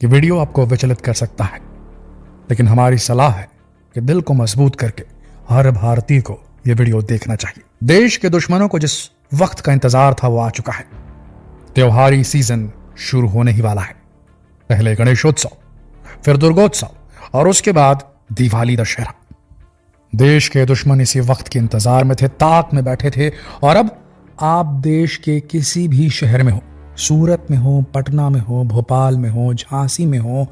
कि वीडियो आपको विचलित कर सकता है, लेकिन हमारी सलाह है कि दिल को मजबूत करके हर भारतीय को यह वीडियो देखना चाहिए। देश के दुश्मनों को जिस वक्त का इंतजार था वो आ चुका है। त्योहारी सीजन शुरू होने ही वाला है। पहले गणेशोत्सव, फिर दुर्गोत्सव और उसके बाद दिवाली दशहरा। देश के दुश्मन इसी वक्त के इंतजार में थे, ताक में बैठे थे। और अब आप देश के किसी भी शहर में हो, सूरत में हो, पटना में हो, भोपाल में हो, झांसी में हो,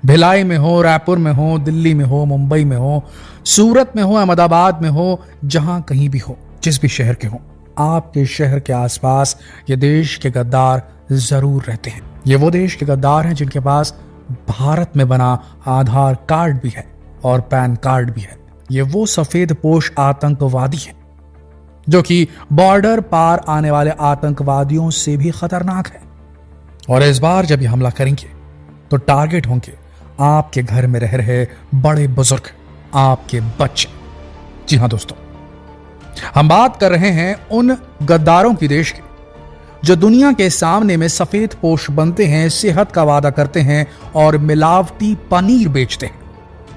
भिलाई में हो, रायपुर में हो, दिल्ली में हो, मुंबई में हो, सूरत में हो, अहमदाबाद में हो, जहां कहीं भी हो, जिस भी शहर के हो, आपके शहर के आसपास ये देश के गद्दार जरूर रहते हैं। ये वो देश के गद्दार हैं जिनके पास भारत में बना आधार कार्ड भी है और पैन कार्ड भी है। ये वो सफेद पोश आतंकवादी हैं जो कि बॉर्डर पार आने वाले आतंकवादियों से भी खतरनाक है। और इस बार जब ये हमला करेंगे तो टारगेट होंगे आपके घर में रह रहे बड़े बुजुर्ग, आपके बच्चे। जी हां दोस्तों, हम बात कर रहे हैं उन गद्दारों की देश की जो दुनिया के सामने में सफेद पोश बनते हैं, सेहत का वादा करते हैं और मिलावटी पनीर बेचते हैं।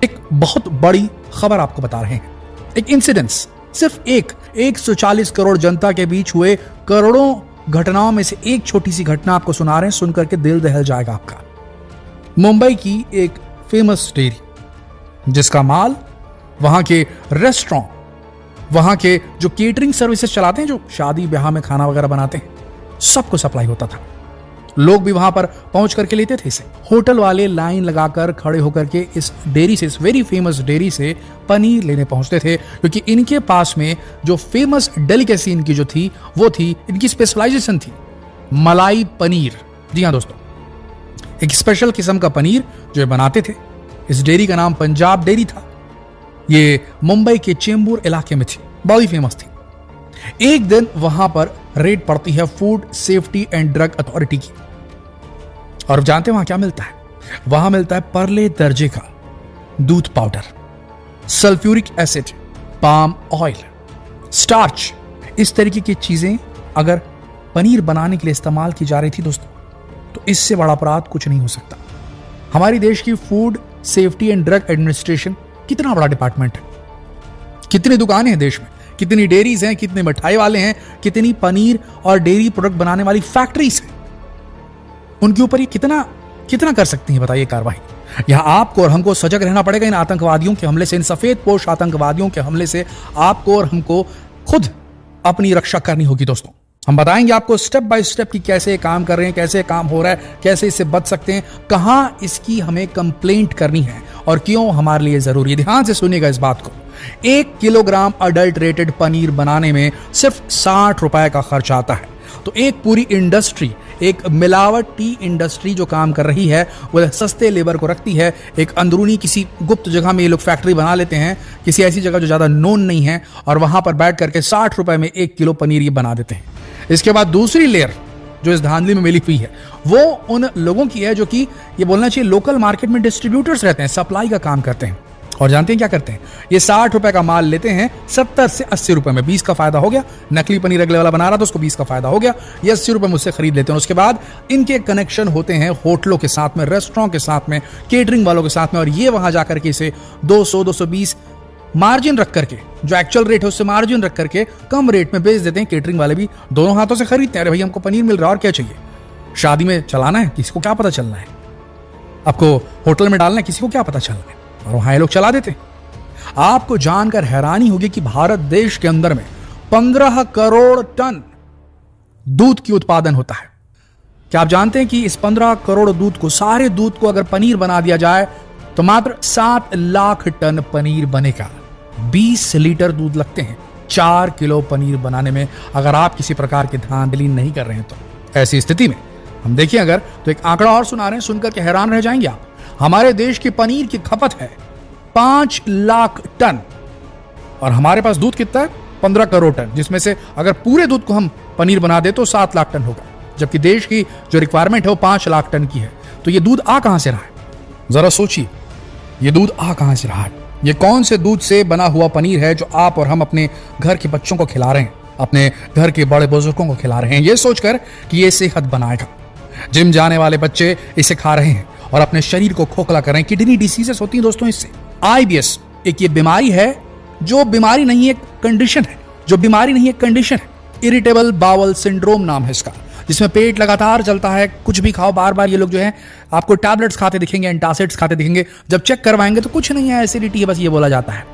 एक बहुत बड़ी खबर आपको बता रहे हैं। एक इंसिडेंस, सिर्फ 140 करोड़ जनता के बीच हुए करोड़ों घटनाओं में से एक छोटी सी घटना आपको सुना रहे हैं। सुनकर के दिल दहल जाएगा आपका। मुंबई की एक फेमस डेयरी जिसका माल वहां के रेस्टोरेंट, वहां के जो केटरिंग सर्विसेज चलाते हैं, जो शादी ब्याह में खाना वगैरह बनाते हैं, सबको सप्लाई होता था। लोग भी वहां पर पहुंच करके लेते थे इसे। होटल वाले लाइन लगाकर खड़े होकर के इस डेयरी से, इस वेरी फेमस डेयरी से पनीर लेने पहुंचते थे, क्योंकि इनके पास में जो फेमस डेलिकेसी इनकी जो थी वो थी, इनकी स्पेशलाइजेशन थी मलाई पनीर। जी हां दोस्तों, एक स्पेशल किस्म का पनीर जो ये बनाते थे। इस डेयरी का नाम पंजाब डेयरी था। ये मुंबई के चेंबूर इलाके में थी, बड़ी फेमस थी। एक दिन वहां पर रेड पड़ती है food safety and drug authority की, और जानते हैं वहां क्या मिलता है? वहां मिलता है परले दर्जे का दूध powder, sulphuric acid, palm oil, starch. इस तरीके की चीजें अगर पनीर बनाने के लिए इस्तेमाल की जा रही थी दोस्तों, तो इससे बड़ा अपराध कुछ नहीं हो सकता। हमारी देश की food safety and drug administration कितना बड़ा डिपार्टमेंट है, कितनी दुकानें हैं देश में, कितनी डेयरीज हैं, कितने मिठाई वाले हैं, कितनी पनीर और डेयरी प्रोडक्ट बनाने वाली फैक्ट्रीज हैं। उनके ऊपर ये कितना कर सकती हैं बताइए कार्रवाई। यहां आपको और हमको सजग रहना पड़ेगा इन आतंकवादियों के हमले से, इन सफेद पोश आतंकवादियों के हमले से आपको और हमको खुद अपनी रक्षा करनी होगी दोस्तों। हम बताएंगे आपको स्टेप बाय स्टेप कि कैसे काम कर रहे हैं, कैसे काम हो रहा है, कैसे इससे बच सकते हैं, कहां इसकी हमें कंप्लेंट करनी है और क्यों हमारे लिए जरूरी है। ध्यान से सुनिएगा इस बात को। 1 किलोग्राम अडल्टरेटेड पनीर बनाने में सिर्फ 60 रुपए का खर्च आता है। तो एक पूरी इंडस्ट्री, एक मिलावटी इंडस्ट्री जो काम कर रही है, वो सस्ते लेबर को रखती है। एक अंदरूनी किसी गुप्त जगह में ये लोग फैक्ट्री बना लेते हैं, किसी ऐसी जगह जो ज्यादा नोन नहीं है, और वहां पर बैठ करके 60 रुपए में 1 किलो पनीर ये बना देते हैं। इसके बाद दूसरी लेयर जो इस धांधली में मिली हुई है, वो उन लोगों की है जो कि ये बोलना चाहिए लोकल मार्केट में डिस्ट्रीब्यूटर्स रहते हैं, सप्लाई का काम करते हैं। और जानते हैं क्या करते हैं? ये 60 रुपए का माल लेते हैं 70 से 80 रुपए में। 20 का फायदा हो गया। नकली पनीर अगले वाला बना रहा था, उसको 20 का फायदा हो गया। ये 80 रुपए मुझसे खरीद लेते हैं। उसके बाद इनके कनेक्शन होते हैं होटलों के साथ में, रेस्टोरेंट के साथ में, केटरिंग वालों के साथ में, और ये वहां जाकर के इसे 200-220 मार्जिन रख करके, जो एक्चुअल रेट है उससे मार्जिन रख करके कम रेट में बेच देते हैं। केटरिंग वाले भी दोनों हाथों से खरीदते हैं। अरे भाई हमको पनीर मिल रहा है और क्या चाहिए? शादी में चलाना है, किसी को क्या पता चलना है? आपको होटल में डालना है, किसी को क्या पता चलना है? और वहां ये लोग चला देते हैं। आपको जानकर हैरानी होगी कि भारत देश के अंदर में 15 करोड़ टन दूध की उत्पादन होता है। क्या आप जानते हैं कि इस 15 करोड़ दूध को, सारे दूध को अगर पनीर बना दिया जाए तो मात्र 7 लाख टन पनीर बनेगा। 20 लीटर दूध लगते हैं 4 किलो पनीर बनाने में, अगर आप किसी प्रकार की धांधली नहीं कर रहे हैं तो। ऐसी स्थिति में हम देखिए अगर, तो एक आंकड़ा और सुना रहे हैं, सुनकर के हैरान रह जाएंगे आप। हमारे देश की पनीर की खपत है 5 लाख टन, और हमारे पास दूध कितना है? 15 करोड़ टन, जिसमें से अगर पूरे दूध को हम पनीर बना दे तो 7 लाख टन होगा, जबकि देश की जो रिक्वायरमेंट है वो 5 लाख टन की है। तो ये दूध आ कहां से रहा है? जरा सोचिए, ये दूध आ कहां से रहा है? ये कौन से दूध से बना हुआ पनीर है जो आप और हम अपने घर के बच्चों को खिला रहे हैं, अपने घर के बड़े बुजुर्गों को खिला रहे हैं, ये सोचकर कि ये सेहत बनाएगा। जिम जाने वाले बच्चे इसे खा रहे हैं और अपने शरीर को खोखला कर रहे हैं। किडनी डिसीजेस होती हैं दोस्तों इससे। IBS एक ये बीमारी है, जो बीमारी नहीं है कंडीशन है, जो बीमारी नहीं है कंडीशन है। इरिटेबल बाउल सिंड्रोम नाम है इसका, जिसमें पेट लगातार चलता है, कुछ भी खाओ बार बार। ये लोग जो है आपको टैबलेट्स खाते दिखेंगे, एंटासिड्स खाते दिखेंगे, जब चेक करवाएंगे तो कुछ नहीं है, एसिडिटी है, बस ये बोला जाता है।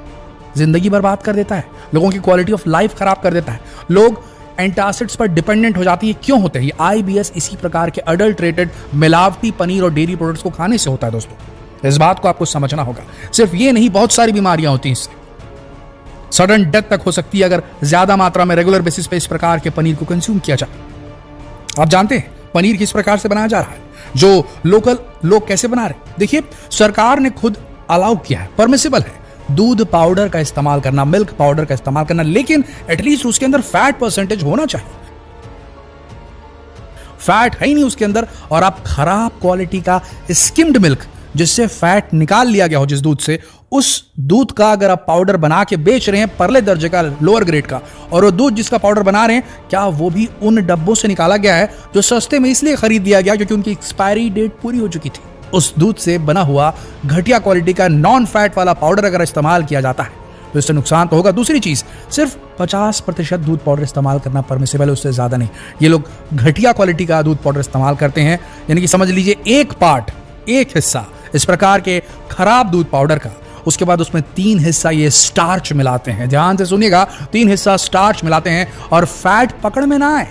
जिंदगी बर्बाद कर देता है, लोगों की क्वालिटी ऑफ लाइफ खराब कर देता है। लोग एंटासिड्स पर डिपेंडेंट हो जाती है। क्यों होते हैं? IBS इसी प्रकार के अडल्ट्रेटेड मिलावटी पनीर और डेयरी प्रोडक्ट्स को खाने से होता है दोस्तों। इस बात को आपको समझना होगा। सिर्फ ये नहीं, बहुत सारी बीमारियां होती हैं इससे। सडन डेथ तक हो सकती है अगर ज्यादा मात्रा में रेगुलर बेसिस पे इस प्रकार के पनीर को कंज्यूम किया जाए। आप जानते हैं पनीर किस प्रकार से बनाया जा रहा है, जो लोकल लोग कैसे बना रहे हैं? देखिए, सरकार ने खुद अलाउ किया है, परमिसिबल है दूध पाउडर का इस्तेमाल करना, मिल्क पाउडर का इस्तेमाल करना, लेकिन एटलीस्ट उसके अंदर फैट परसेंटेज होना चाहिए। फैट है ही नहीं उसके अंदर, और आप खराब क्वालिटी का स्किम्ड मिल्क, जिससे फैट निकाल लिया गया हो जिस दूध से, उस दूध का अगर आप पाउडर बना के बेच रहे हैं परले दर्जे का, लोअर ग्रेड का, और वो दूध जिसका पाउडर बना रहे हैं, क्या वो भी उन डब्बों से निकाला गया है जो सस्ते में इसलिए खरीद लिया गया क्योंकि उनकी एक्सपायरी डेट पूरी हो चुकी थी? उस दूध से बना हुआ घटिया क्वालिटी का नॉन फैट वाला पाउडर अगर इस्तेमाल किया जाता है तो इससे नुकसान तो होगा। दूसरी चीज, सिर्फ 50% दूध पाउडर इस्तेमाल करना परमिसिबल है, उससे ज्यादा नहीं। ये लोग घटिया क्वालिटी का दूध पाउडर इस्तेमाल करते हैं, यानी कि समझ लीजिए एक पार्ट, एक हिस्सा इस प्रकार के खराब दूध पाउडर का, उसके बाद उसमें 3 हिस्सा ये स्टार्च मिलाते हैं। ध्यान से सुनिएगा, 3 हिस्सा स्टार्च मिलाते हैं और फैट पकड़ में ना आए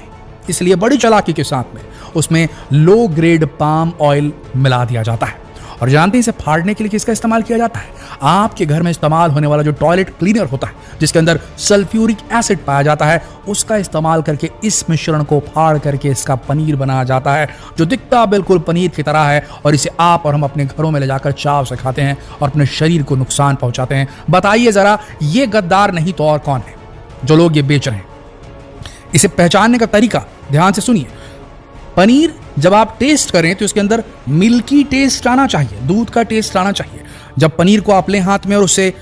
इसलिए बड़ी चालाकी के साथ में उसमें लो ग्रेड पाम ऑयल मिला दिया जाता है। और जानते हैं इसे फाड़ने के लिए किसका इस्तेमाल किया जाता है? आपके घर में इस्तेमाल होने वाला जो टॉयलेट क्लीनर होता है, जिसके अंदर सल्फ्यूरिक एसिड पाया जाता है, उसका इस्तेमाल करके इस मिश्रण को फाड़ करके इसका पनीर बनाया जाता है, जो दिखता बिल्कुल पनीर की तरह है। और इसे आप और हम अपने घरों में ले जाकर चाव से खाते हैं और अपने शरीर को नुकसान पहुंचाते हैं। बताइए जरा, ये गद्दार नहीं तो और कौन है जो लोग ये बेच रहे हैं? इसे पहचानने का तरीका ध्यान से सुनिए। पनीर जब आप टेस्ट करें तो उसके अंदर मिल्की टेस्ट आना चाहिए, दूध का टेस्ट आना चाहिए। जब पनीर को आप लें हाथ में और उसे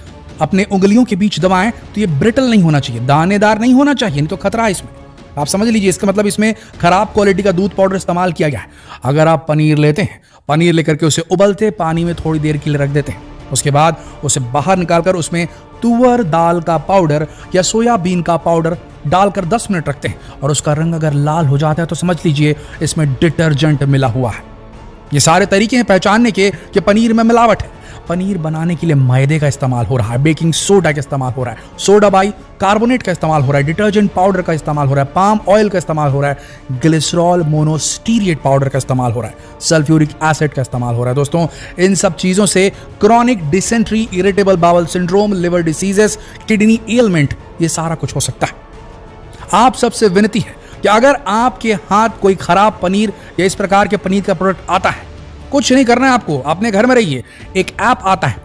अपने उंगलियों के बीच दबाएं तो ये ब्रिटल नहीं होना चाहिए, दानेदार नहीं होना चाहिए, नहीं तो खतरा है इसमें। आप समझ लीजिए, इसका मतलब इसमें खराब क्वालिटी का दूध पाउडर इस्तेमाल किया गया है। अगर आप पनीर लेते हैं, पनीर लेकर के उसे उबलते पानी में थोड़ी देर के लिए रख देते हैं, उसके बाद उसे बाहर निकालकर उसमें तुअर दाल का पाउडर या सोयाबीन का पाउडर डालकर 10 मिनट रखते हैं और उसका रंग अगर लाल हो जाता है तो समझ लीजिए इसमें डिटर्जेंट मिला हुआ है। ये सारे तरीके हैं पहचानने के कि पनीर में मिलावट है। पनीर बनाने के लिए मैदे का इस्तेमाल हो रहा है, बेकिंग सोडा का इस्तेमाल हो रहा है, सोडा बाई कार्बोनेट का इस्तेमाल हो रहा है, डिटर्जेंट पाउडर का इस्तेमाल हो रहा है, पाम ऑयल का इस्तेमाल हो रहा है, ग्लिसरॉल मोनोस्टीरिएट पाउडर का इस्तेमाल हो रहा है, सल्फ्यूरिक एसिड का इस्तेमाल हो रहा है। दोस्तों, इन सब चीजों से chronic dysentery, irritable bowel syndrome, liver diseases, kidney ailment, ये सारा कुछ हो सकता है। आप सबसे विनती है कि अगर आपके हाथ कोई खराब पनीर या इस प्रकार के पनीर का प्रोडक्ट आता है, कुछ नहीं करना है आपको, अपने घर में रहिए। एक ऐप आता है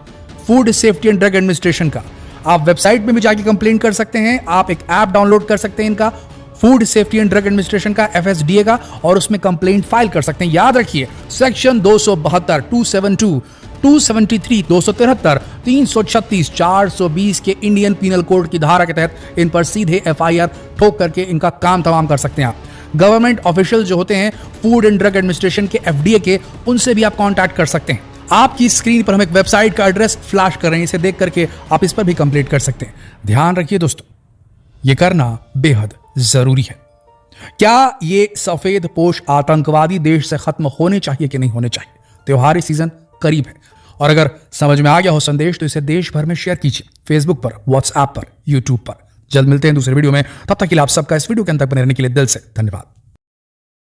food safety and drug administration का, आप वेबसाइट में भी जाके कंप्लेंट कर सकते हैं। आप एक ऐप डाउनलोड कर सकते हैं इनका, food safety and drug administration का, FSDA का, और उसमें कंप्लेंट फाइल कर सकते हैं। याद रखिए, सेक्शन 272, 272, 273, 273, 336, 420 के इंडियन पीनल कोड की धारा के तहत इन पर सीधे FIR ठोक करके इनका काम तमाम कर सकते हैं आप। गवर्नमेंट ऑफिशियल जो होते हैं फूड एंड ड्रग एडमिनिस्ट्रेशन के, FDA के, उनसे भी आप कांटेक्ट कर सकते हैं। आपकी स्क्रीन पर हम एक वेबसाइट का एड्रेस फ्लैश कर रहे हैं, इसे देख करके आप इस पर भी कंप्लेंट कर सकते हैं। ध्यान रखिए दोस्तों, यह करना बेहद जरूरी है। क्या ये सफेद पोश आतंकवादी देश से खत्म होने चाहिए कि नहीं होने चाहिए? त्योहारी सीजन करीब है और अगर समझ में आ गया हो संदेश तो इसे देश भर में शेयर कीजिए, फेसबुक पर, व्हाट्सएप पर, यूट्यूब पर। जल्द मिलते हैं दूसरे वीडियो में, तब तक के लिए आप सबका इस वीडियो के अंत तक बने रहने के लिए दिल से धन्यवाद।